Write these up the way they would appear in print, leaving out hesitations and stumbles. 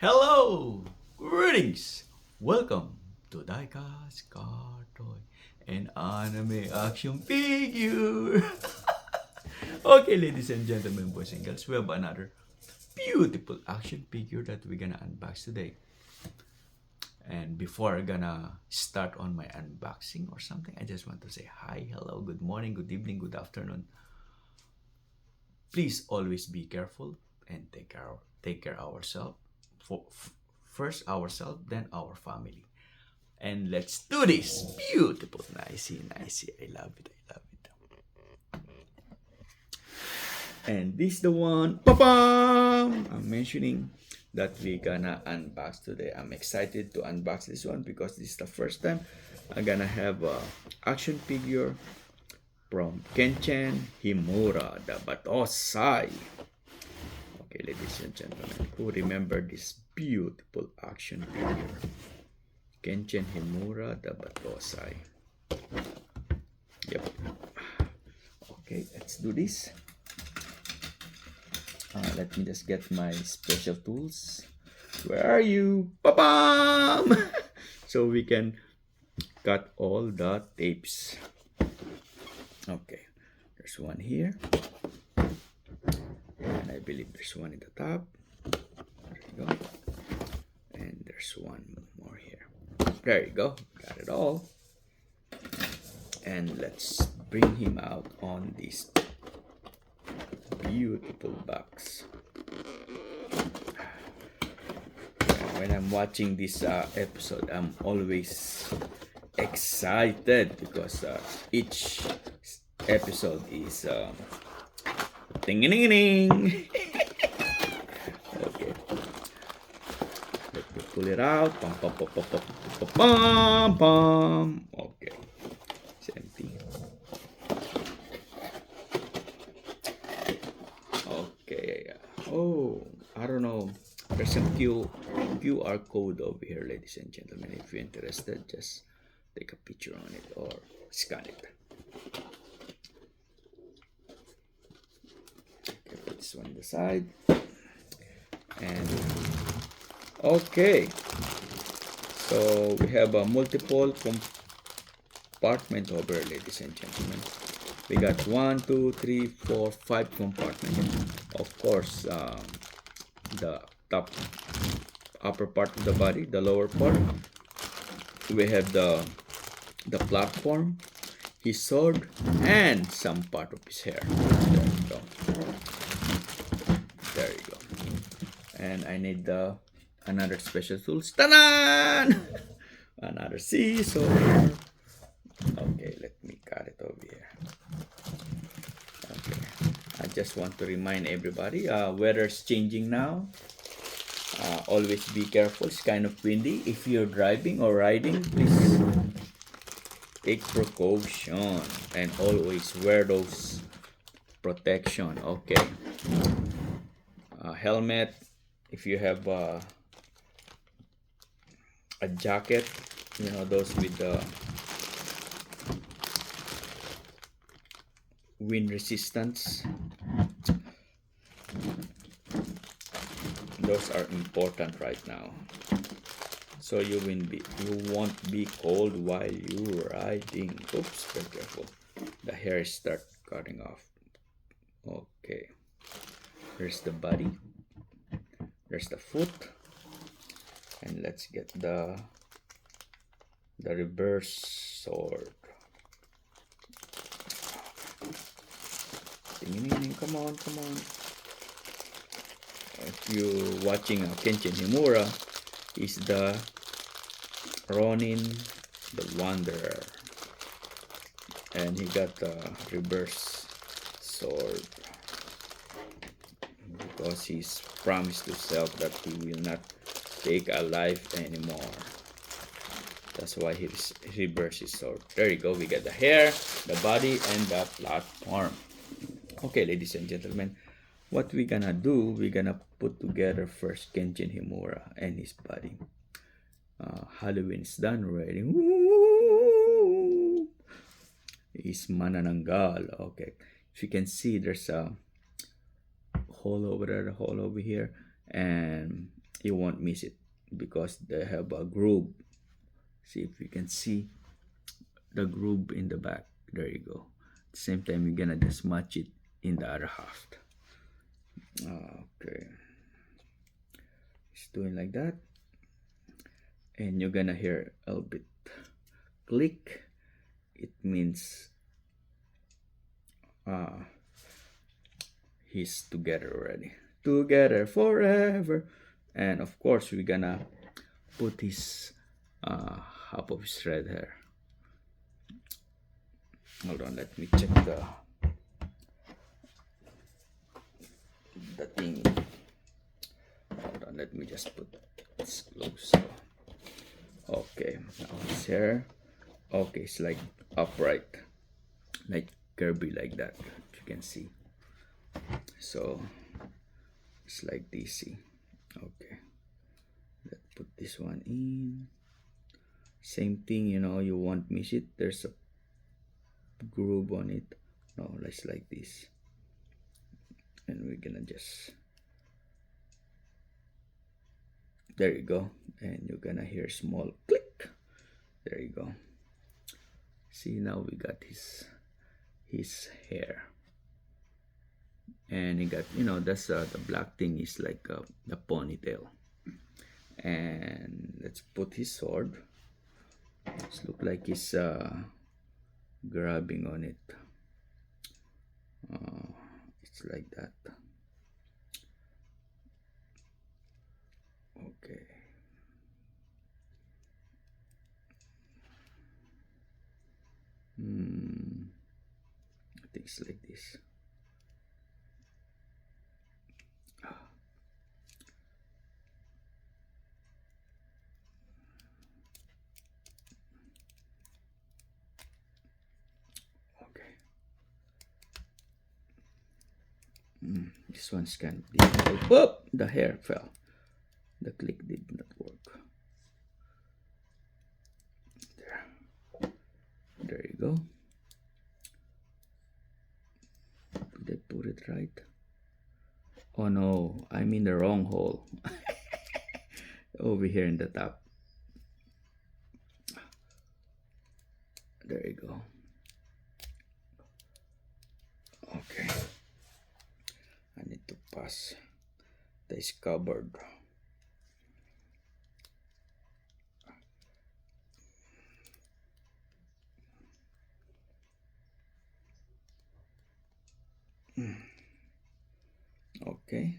Hello! Greetings! Welcome to Daika's Car Toy and Anime Action Figure! Okay, ladies and gentlemen, boys and girls, we have another beautiful action figure that we're gonna unbox today. And before I'm gonna start on my unboxing or something, I just want to say hi, hello, good morning, good evening, good afternoon. Please always be careful and take care ourselves. First ourselves, then our family. And let's do this. Beautiful, nicey, nicey. I love it. I love it. And this the one, pa-pam! I'm mentioning that we gonna unbox today. I'm excited to unbox this one because this is the first time I'm gonna have a action figure from Kenshin Himura The Battosai. Okay, ladies and gentlemen, who remember this beautiful action figure? Kenshin Himura The Battosai. Yep. Okay, let's do this. Let me just get my special tools. Where are you? Ba-bam! So we can cut all the tapes. Okay, there's one here. And I believe there's one in the top. There you go. And there's one more here. There you go. Got it all. And let's bring him out on this beautiful box. When I'm watching this episode, I'm always excited because each episode is ding-a-ding-a-ding. Okay. Let me pull it out. Pum, pum, pum, pum, pum, pum, pum, pum. Okay. It's empty. Okay. Oh, I don't know. There's some QR code over here, ladies and gentlemen. If you're interested, just take a picture on it or scan it. Okay, put this one on the side. And okay, so we have a multiple compartment over here, ladies and gentlemen. We got 1, 2, 3, 4, 5 compartments. Of course, the top upper part of the body, the lower part. We have the platform, his sword, and some part of his hair. There you go. There you go. And I need another special tools. Ta-da! Another scissor. Okay, let me cut it over here. Okay. I just want to remind everybody, weather's changing now. Always be careful. It's kind of windy. If you're driving or riding, please take precaution and always wear those protection. Okay. Helmet. If you have a jacket, you know, those with the wind resistance. Those are important right now, so you won't be cold while you're riding. Oops, be careful. The hair start cutting off. Okay, there's the body, there's the foot, and let's get the reverse sword. Come on, come on. If you're watching Kenshin Himura, is the Ronin the Wanderer, and he got the reverse sword because he's promised to himself that he will not take a life anymore. That's why he reversed his sword. There you go. We got the hair, the body, and the platform. Okay, ladies and gentlemen, what we're gonna do, we're gonna put together first Kenshin Himura and his body. Halloween is done already. Woo! He's manananggal. Okay, if you can see, there's a hole over there, a hole over here, and you won't miss it because they have a groove. See if you can see the groove in the back. There you go. At the same time, you're gonna just match it in the other half. Okay, it's doing like that, and you're gonna hear a little bit click. It means he's together already, together forever. And of course we're gonna put his half of his red hair. Hold on, let me check the thing. Hold on, let me just put this close. Okay, now his hair. Okay, it's like upright, like curvy like that, if you can see. So it's like this. See? Okay, let's put this one in. Same thing, you know, you won't miss it. There's a groove on it. No, it's like this, and we're gonna just, there you go, and you're gonna hear small click. There you go. See, now we got his hair, and he got, you know, that's the black thing is like the ponytail. And let's put his sword. It look like he's grabbing on it. It's like that. Okay. I think it's like this. Okay. This one's kind of difficult. Whoop! The hair fell. The click did not work. There you go. Did I put it right? Oh no, I'm in the wrong hole. Over here in the top. There you go. Okay. I need to pass this cupboard. Okay,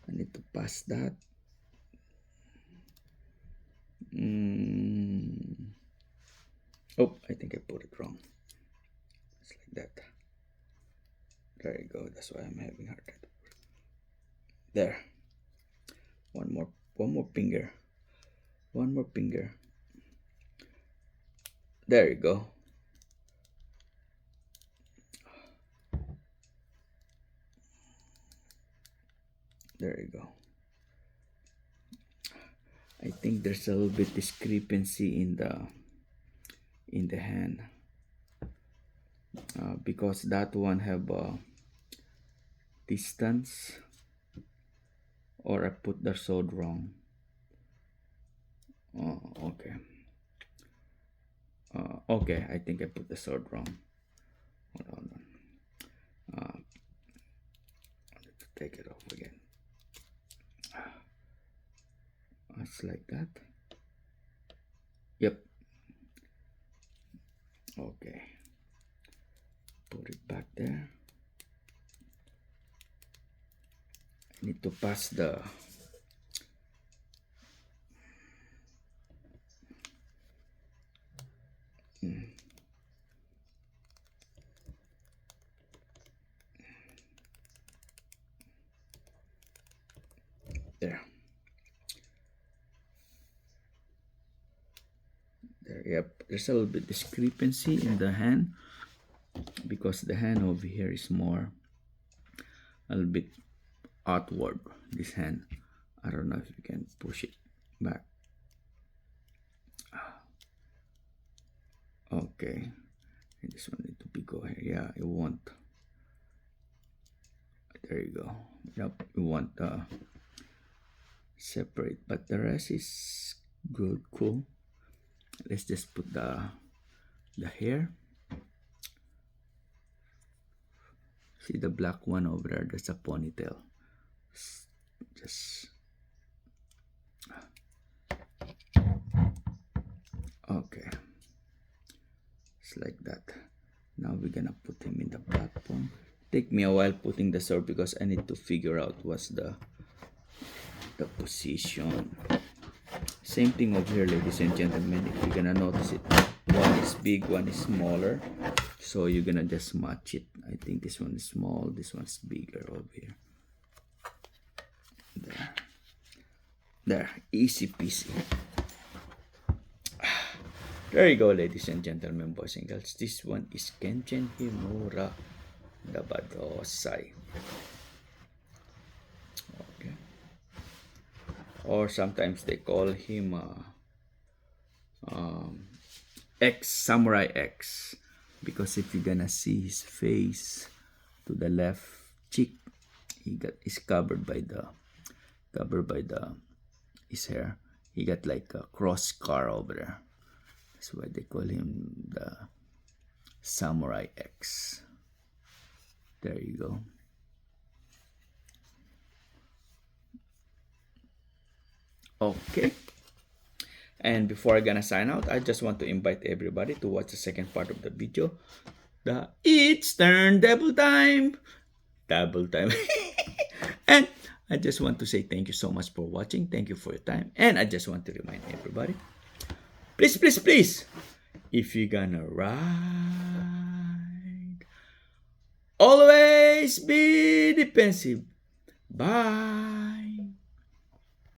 I need to pass that. Oh, I think I put it wrong. It's like that. There you go. That's why I'm having hard time. There. One more finger. One more finger. There you go. There you go. I think there's a little bit discrepancy in the hand, because that one have a distance, or I put the sword wrong. Oh, okay. Okay, I think I put the sword wrong. Hold on. Let's take it off again. It's like that. Yep. Okay. Put it back there. I need to pass the there. Yep, there's a little bit discrepancy in the hand, because the hand over here is more a little bit outward. This hand, I don't know if you can push it back. Okay, and this one need to be go here. Yeah, it won't. There you go. Yep, you want separate, but the rest is good, cool. Let's just put the hair. See the black one over there? That's a ponytail. Just okay. It's like that. Now we're gonna put him in the platform. Take me a while putting the sword because I need to figure out what's the position. Same thing over here, ladies and gentlemen. If you're gonna notice it, one is big, one is smaller. So you're gonna just match it. I think this one is small, this one's bigger over here. There, easy peasy. There you go, ladies and gentlemen, boys and girls. This one is Kenshin Himura The Battosai. Okay. Or sometimes they call him X, Samurai X. Because if you're gonna see his face to the left cheek, is covered by his hair. He got like a cross scar over there. That's why they call him the Samurai X. There you go. Okay. And before I'm gonna sign out, I just want to invite everybody to watch the second part of the video. It's turn double time. And I just want to say thank you so much for watching. Thank you for your time. And I just want to remind everybody, please, please, please, if you're gonna ride, always be defensive. Bye.